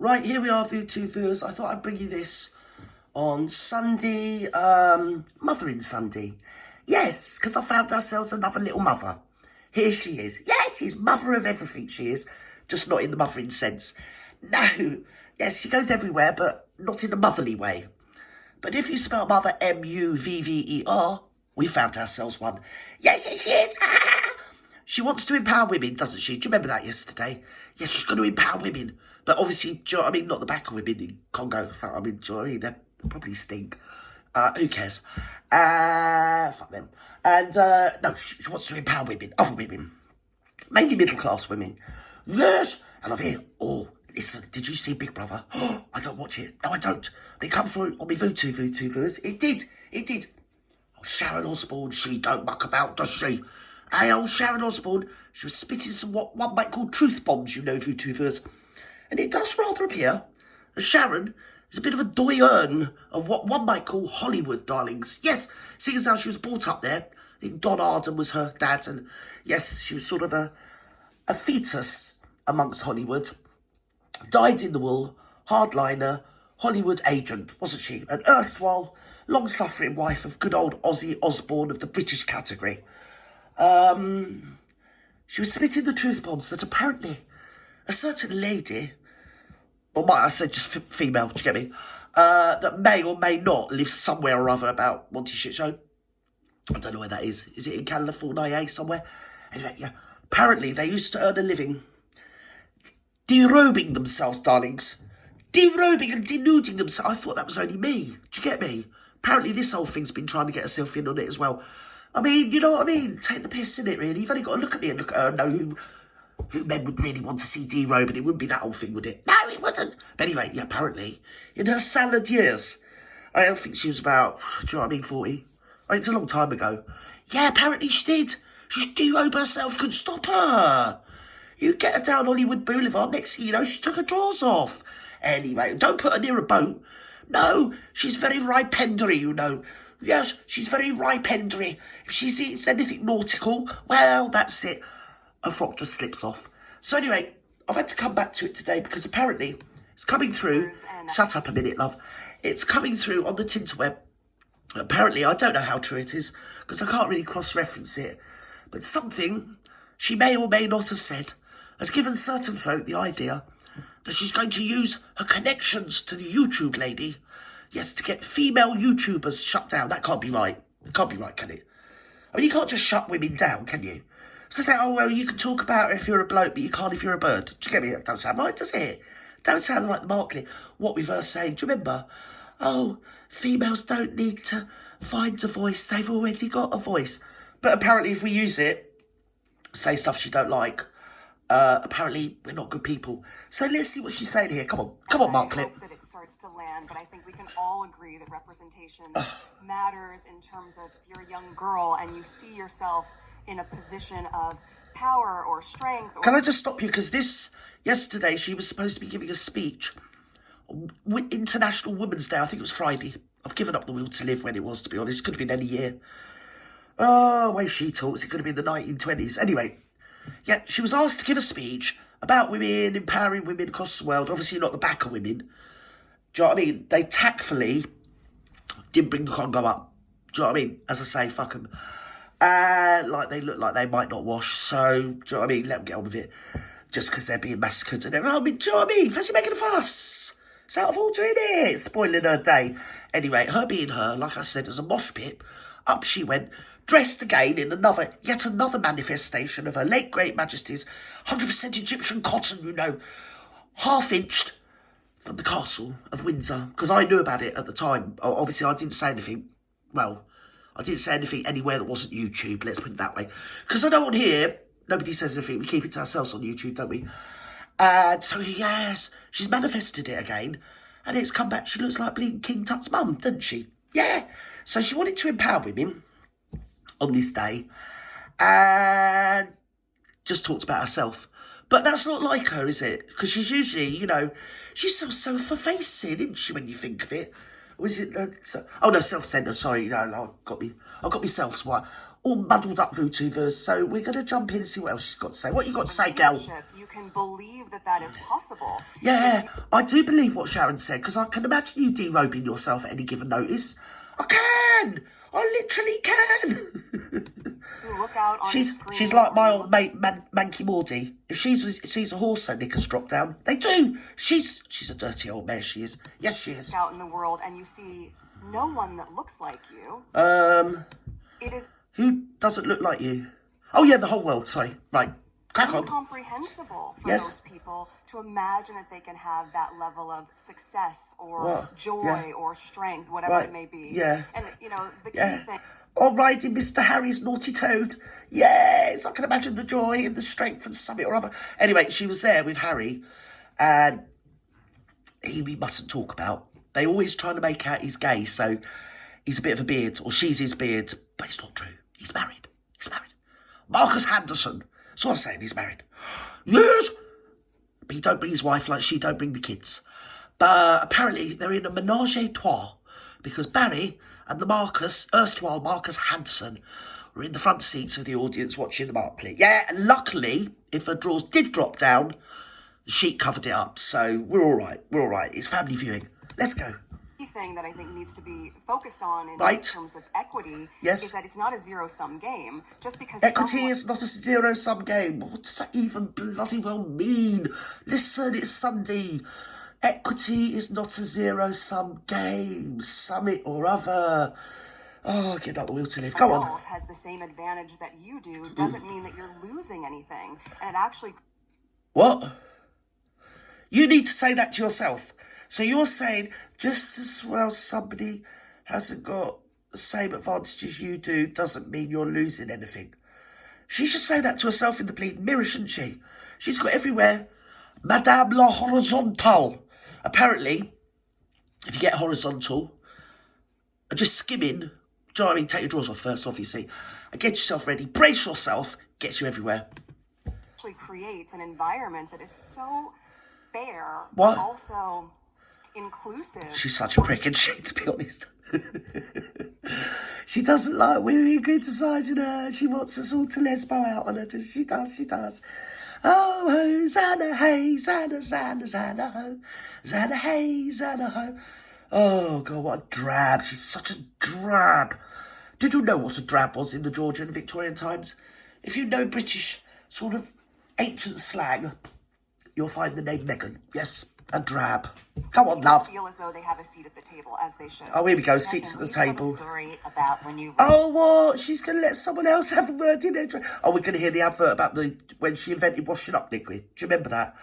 Right, here we are, VTubers. I thought I'd bring you this on Sunday, Mothering Sunday. Yes, because I found ourselves another little mother. Here she is. Yeah, she's mother of everything, she is. Just not in the mothering sense. No, yes, she goes everywhere, but not in a motherly way. But if you spell mother M-U-V-V-E-R, we found ourselves one. Yes, she is. She wants to empower women, doesn't she? Do you remember that yesterday? Yes, she's going to empower women. But obviously, do you know what I mean? Not the back of women in Congo. I mean, do you know what I mean? They probably stink. Who cares? Fuck them. And, no, she wants to empower women, other women. Mainly middle-class women. Yes! And I've heard, oh, listen, did you see Big Brother? Oh, I don't watch it. No, I don't. But it come through on my VTubers. It did. Oh, Sharon Osbourne, she don't muck about, does she? Hey, old Sharon Osbourne, she was spitting some what one might call truth bombs, you know, VTubers. And it does rather appear that Sharon is a bit of a doyen of what one might call Hollywood, darlings. Yes, seeing as how she was brought up there. I think Don Arden was her dad, and yes, she was sort of a fetus amongst Hollywood. Dyed in the wool, hardliner, Hollywood agent, wasn't she? An erstwhile, long-suffering wife of good old Ozzy Osbourne of the British category. She was spitting the truth bombs that apparently a certain lady, or might I say just female, do you get me, that may or may not live somewhere or other about Monty Shit Show. I don't know where that is. Is it in California somewhere? Anyway, yeah. Apparently they used to earn a living derobing themselves, darlings. Derobing and denuding themselves. I thought that was only me. Do you get me? Apparently this whole thing's been trying to get herself in on it as well. I mean, you know what I mean? Take the piss in it, really. You've only got to look at me and look at her and know who men would really want to see derobing. It wouldn't be that whole thing, would it? No, it wouldn't. But anyway, yeah, apparently, in her salad years, I don't think she was about, do you know what I mean, 40? It's a long time ago. Yeah, apparently she did. She's derobe herself, couldn't stop her. You get her down Hollywood Boulevard, next thing you know, she took her drawers off. Anyway, don't put her near a boat. No, she's very ripendery, you know. Yes, she's very ripendery. If she sees anything nautical, well, that's it. Her frock just slips off. So anyway, I've had to come back to it today because apparently it's coming through. Shut up a minute, love. It's coming through on the Tinterweb. Apparently, I don't know how true it is because I can't really cross-reference it. But something she may or may not have said has given certain folk the idea that she's going to use her connections to the YouTube lady, yes, to get female YouTubers shut down. That can't be right. It can't be right, can it? I mean, you can't just shut women down, can you? So say, oh, well, you can talk about it if you're a bloke, but you can't if you're a bird. Do you get me? That don't sound right, does it? Don't sound like the Markley. What with her saying, do you remember? Oh, females don't need to find a voice. They've already got a voice. But apparently if we use it, say stuff she don't like, apparently we're not good people. So let's see what she's saying here. Come on, Markley. I hope that it starts to land, but I think we can all agree that representation matters in terms of if you're a young girl and you see yourself in a position of power or strength. Can I just stop you? Because yesterday she was supposed to be giving a speech. International Women's Day, I think it was Friday. I've given up the will to live when it was, to be honest. It could have been any year. Oh, the way she talks, it could have been the 1920s. Anyway, yeah, she was asked to give a speech about women, empowering women across the world. Obviously not the back of women. Do you know what I mean? They tactfully didn't bring the Congo up. Do you know what I mean? As I say, fuck them. Like they look like they might not wash. So, do you know what I mean? Let them get on with it. Just because they're being massacred and everything. I mean, do you know what I mean? Fancy making a fuss. It's out of order, innit? Spoiling her day. Anyway, her being her, like I said, as a mosh pit, up she went, dressed again in yet another manifestation of her late great majesty's 100% Egyptian cotton, you know, half-inched from the castle of Windsor. Because I knew about it at the time. Obviously, I didn't say anything. Well, I didn't say anything anywhere that wasn't YouTube, let's put it that way. Because I don't want to hear, nobody says anything, we keep it to ourselves on YouTube, don't we? And so, yes, she's manifested it again. And it's come back, she looks like bleeding King Tut's mum, doesn't she? Yeah. So she wanted to empower women on this day. And just talked about herself. But that's not like her, is it? Because she's usually, you know, she's so self-effacing, isn't she, when you think of it? Or is it, oh no, self-centered, sorry, no, I got myself all muddled up VTubers, so we're going to jump in and see what else she's got to say. What you got to say, girl? You can believe that is possible. Yeah, I do believe what Sharon said, because I can imagine you derobing yourself at any given notice. I can! I literally can! You look out on She's like my old mate, Manky Mordy. If she's a horse, so Nickers drop down. They do! She's a dirty old mare, she is. Yes, she is. Out in the world, and you see no one that looks like you. It is... Who doesn't look like you? Oh, yeah, the whole world, sorry. Right, crack on. Incomprehensible for most people to imagine that they can have that level of success or joy or strength, whatever it may be. Yeah. And, you know, the key thing... Or riding Mr. Harry's naughty toad. Yes, I can imagine the joy and the strength and something or other. Anyway, she was there with Harry, and we mustn't talk about. They always trying to make out he's gay, so he's a bit of a beard, or she's his beard, but it's not true. He's married. He's married. Marcus Henderson. That's what I'm saying, he's married. Yes! But he don't bring his wife like she don't bring the kids. But apparently they're in a menage a trois, because Barry and the erstwhile Marcus Henderson, were in the front seats of the audience watching the Markley. Yeah, and luckily, if her drawers did drop down, the sheet covered it up, so we're all right. We're all right. It's family viewing. Let's go. Thing that I think needs to be focused on in terms of equity is that it's not a zero-sum game. Just because equity is not a zero-sum game. What does that even bloody well mean? Listen, it's Sunday. Equity is not a zero-sum game. Summit or other. Oh, get out the will to live. Go on. Has the same advantage that you do doesn't mean that you're losing anything, and it actually. What? You need to say that to yourself. So you're saying just as well somebody hasn't got the same advantages you do doesn't mean you're losing anything. She should say that to herself in the bleeding mirror, shouldn't she? She's got everywhere. Madame la Horizontale. Apparently, if you get horizontal, just skimming, do you know what I mean? Take your drawers off first, obviously, and get yourself ready. Brace yourself, gets you everywhere. Actually creates an environment that is so fair, but also inclusive. She's such a prick, isn't she, to be honest? She doesn't like women criticising her. She wants us all to lesbo out on her. She does. Oh, ho, Xana, hey, Xana, ho. Xana, hey, Xana, ho. Oh, God, what a drab. She's such a drab. Did you know what a drab was in the Georgian and Victorian times? If you know British sort of ancient slang, you'll find the name Meghan. Yes, a drab. Come on, love. Feel as though they have a seat at the table, as they should. Oh, here we go. Seats at the table. Story about when you. Oh, what? She's going to let someone else have a word in it. Oh, we're going to hear the advert about when she invented washing up liquid. Do you remember that?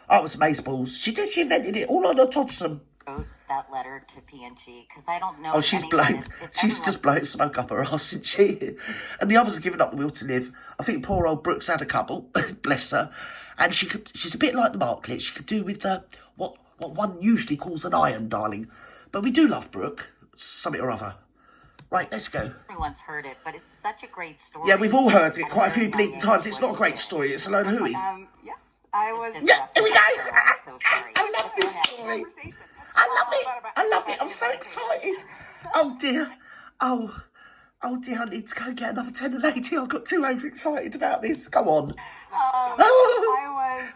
Oh, it was amazeballs. She did. She invented it all on her todsome. Wrote that letter to PNG because I don't know. Oh, she's blowing. She's just blowing smoke up her arse, isn't she? And the others are giving up the will to live. I think poor old Brooks had a couple. Bless her. And she's a bit like the Marklet. She could do with what one usually calls an iron, darling. But we do love Brooke. Something or other. Right, let's go. Everyone's heard it, but it's such a great story. Yeah, we've all heard it quite a few bleeding times. It's not a great story. It's a load of hooey. Yes, I was. Yeah, here we go. I'm so sorry. I love this story. I love it. I'm so excited. Oh, dear. Oh, dear, I need to go get another tender lady. I got too overexcited about this. Go on. I was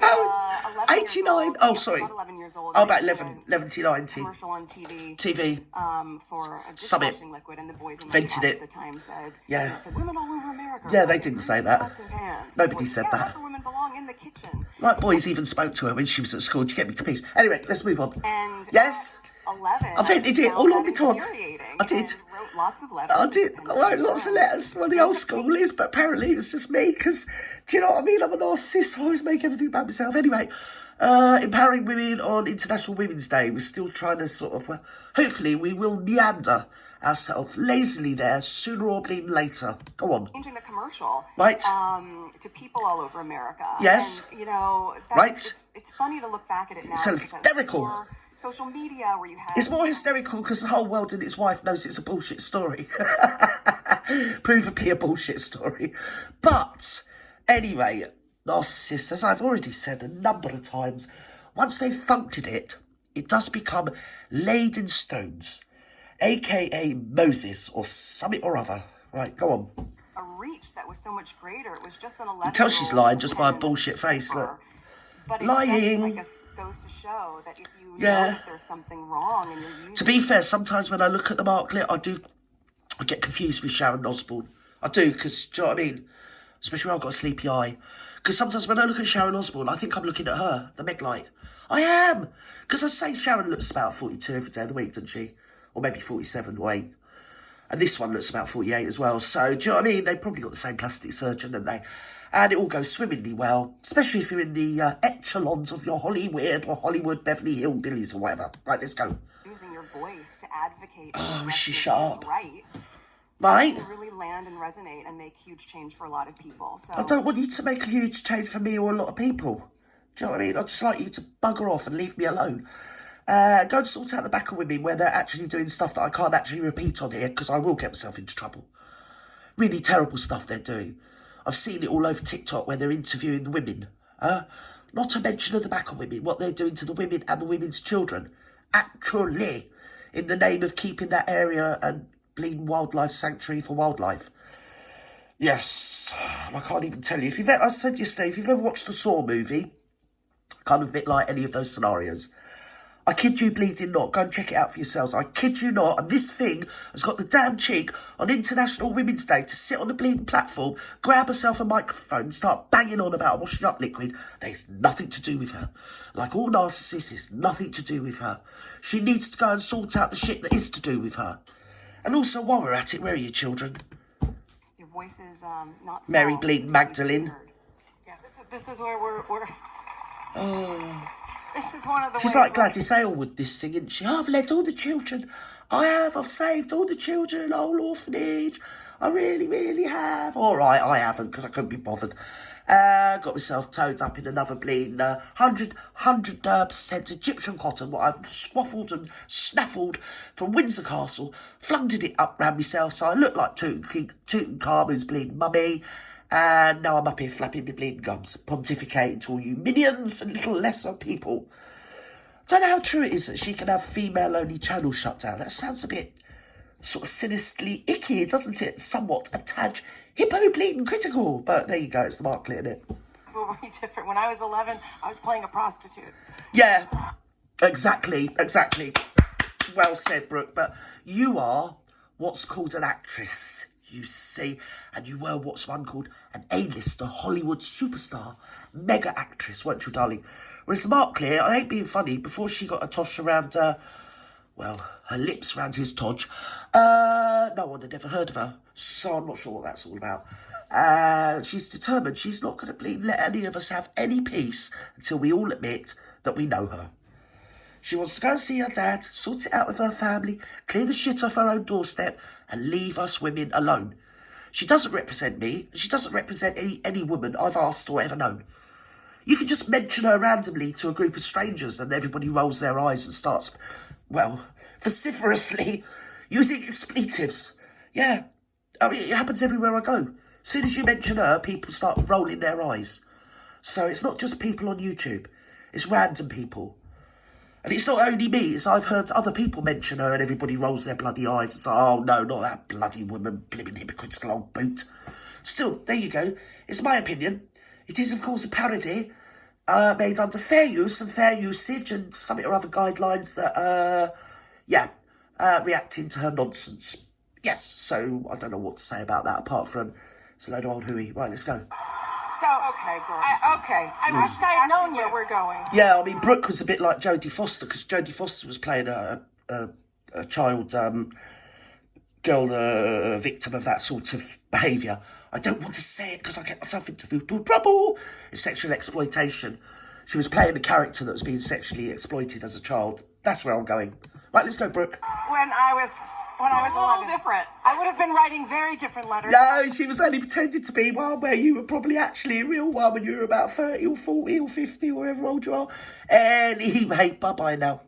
11 89. Years old. Oh, sorry. About 11 years old. Oh, about 11 to 90. Commercial on TV. For a Summit. dishwashing liquid, and the boys in my Vented class it. at the time said, Yeah. It said, women all over America. Yeah, they didn't say that. Pots and pans. Nobody Boys, said yeah, that. That's where women belong, in the kitchen. Like boys even spoke to her when she was at school. Do you get me confused? Anyway, let's move on. And yes. 11. I vented it all on my Todd. I did. And wrote lots of letters. I did. I wrote lots of letters. Well, the old school is, but apparently it was just me because, do you know what I mean? I'm a narcissist. I always make everything about myself. Anyway, empowering women on International Women's Day. We're still trying to sort of, hopefully we will meander ourselves lazily there sooner or later. Go on. Changing the commercial. Right. To people all over America. Yes. And, you know, that's, right. It's funny to look back at it now. It's hysterical. Social media where you have... It's more hysterical because the whole world and its wife knows it's a bullshit story. Provably a bullshit story. But, anyway, narcissists, as I've already said a number of times, once they've functioned it, it does become laid in stones. A.K.A. Moses or something or other. Right, go on. A was so much greater. It was just an 11. Tell she's lying just by a bullshit face. Look. But it Lying. just, goes to show that if you know Yeah. that there's something wrong and you're using... To be fair, sometimes when I look at the Marklet, I get confused with Sharon Osbourne. I do, because, do you know what I mean? Especially when I've got a sleepy eye. Because sometimes when I look at Sharon Osbourne, I think I'm looking at her, the Meg Light. I am! Because I say Sharon looks about 42 every day of the week, doesn't she? Or maybe 47 or 8. And this one looks about 48 as well. So, do you know what I mean? They've probably got the same plastic surgeon, don't they? And it all goes swimmingly well, especially if you're in the echelons of your Hollywood or Hollywood Beverly Hillbillies or whatever. Right, let's go. Using your voice to advocate Oh, she for shut what is up. right. Right? Can really land and resonate and make huge change for a lot of people. So I don't want you to make a huge change for me or a lot of people. Do you know what I mean? I'd just like you to bugger off and leave me alone. Go and sort out the back of women where they're actually doing stuff that I can't actually repeat on here because I will get myself into trouble. Really terrible stuff they're doing. I've seen it all over TikTok where they're interviewing the women. Not a mention of the back of women, what they're doing to the women and the women's children. Actually, in the name of keeping that area and bleeding wildlife sanctuary for wildlife. Yes, I can't even tell you. If you've ever, I said yesterday, if you've ever watched the Saw movie, kind of a bit like any of those scenarios, I kid you bleeding not. Go and check it out for yourselves. I kid you not. And this thing has got the damn cheek on International Women's Day to sit on the bleeding platform, grab herself a microphone and start banging on about washing up liquid. There's nothing to do with her. Like all narcissists, it's nothing to do with her. She needs to go and sort out the shit that is to do with her. And also, while we're at it, where are your children? your voice is not Mary small, Bleed it's Magdalene. heard. Yeah, this is where we're This is one of the She's ways like where- Gladys Aylward, this thing, isn't she? I've led all the children. I've saved all the children, whole orphanage. I really, really have. All right, I haven't, because I couldn't be bothered. Got myself towed up in another bleeding 100% Egyptian cotton, what I've swaffled and snaffled from Windsor Castle, flunged it up round myself, so I look like Tutankhamun's bleeding mummy. And now I'm up here flapping my bleeding gums, pontificating to all you minions and little lesser people. Don't know how true it is that she can have female-only channels shut down. That sounds a bit sort of sinisterly icky, doesn't it? Somewhat a tad hippo-bleeding critical. But there you go, it's the Marklet, isn't it? It's very different. When I was 11, I was playing a prostitute. Yeah, exactly. Well said, Brooke. But you are what's called an actress, you see. And you were what's one called an A-lister Hollywood superstar, mega actress, weren't you, darling? Whereas the Marklet, I ain't being funny, before she got a tosh around, her lips around his todge, no one had ever heard of her. So I'm not sure what that's all about. She's determined she's not going to let any of us have any peace until we all admit that we know her. She wants to go and see her dad, sort it out with her family, clear the shit off her own doorstep, and leave us women alone. She doesn't represent me. She doesn't represent any woman I've asked or ever known. You can just mention her randomly to a group of strangers and everybody rolls their eyes and starts, vociferously using expletives. Yeah, I mean, it happens everywhere I go. As soon as you mention her, people start rolling their eyes. So it's not just people on YouTube. It's random people. And it's not only me, it's I've heard other people mention her and everybody rolls their bloody eyes and say, oh no, not that bloody woman, blimmin' hypocritical old boot. Still, there you go. It's my opinion. It is, of course, a parody made under fair use and fair usage and something or other guidelines that, reacting to her nonsense. Yes, so I don't know what to say about that apart from it's a load of old hooey. Right, let's go. So, okay, girl. I wished I had known where we're going. Yeah, I mean, Brooke was a bit like Jodie Foster because Jodie Foster was playing a child girl victim of that sort of behaviour. I don't want to say it because I get myself into trouble. It's sexual exploitation. She was playing a character that was being sexually exploited as a child. That's where I'm going. Right, let's go, Brooke. When I was 11, different. I would have been writing very different letters. No, she was only pretending to be one where you were probably actually a real one when you were about 30 or 40 or 50 or whatever old you are. Anyway, bye-bye now.